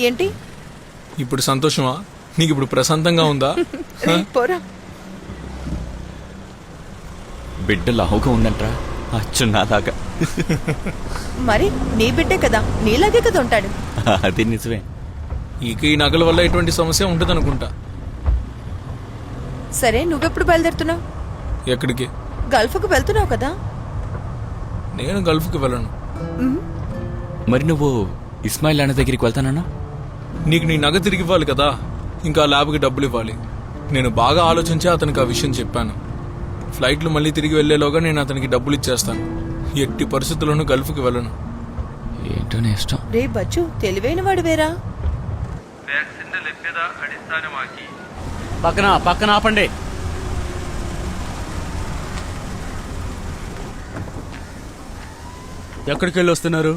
ఏంటి ఇప్పుడు సంతోషమా? నీకు ఇప్పుడు ప్రశాంతంగా ఉందా? పోరా. బిడ్డ లావుగా ఉందంట్రా, అచ్చు నా దాకా. మరి నీ బిడ్డే కదా, నీలాగే కదా ఉంటాడు. అది నిజమే. ఇక ఈ నగల వల్ల ఎటువంటి సమస్య ఉంటుంది అనుకుంటా. సరే, నువ్వెప్పుడు బయలుదేరుతున్నావు? ఎక్కడికి? గల్ఫ్కు వెళ్తున్నావు కదా. నేను గల్ఫ్కి వెళ్ళను. మరి నువ్వు ఇస్మాయిల్ అన్న దగ్గరికి వెళ్తానన్నా? నీకు నీ నగ తిరిగి ఇవ్వాలి కదా, ఇంకా ల్యాబ్కి డబ్బులు ఇవ్వాలి. నేను బాగా ఆలోచించి అతనికి ఆ విషయం చెప్పాను. ఫ్లైట్లు మళ్ళీ తిరిగి వెళ్లేలోగా నేను అతనికి డబ్బులు ఇచ్చేస్తాను. ఎట్టి పరిస్థితుల్లోనూ గల్ఫ్కి వెళ్ళను. ఏంటో నీ ఇష్టం. రే బచ్చు, తెలివైన వాడు వేరా. పక్కన ఆపండి. ఎక్కడికి వెళ్ళి వస్తున్నారు?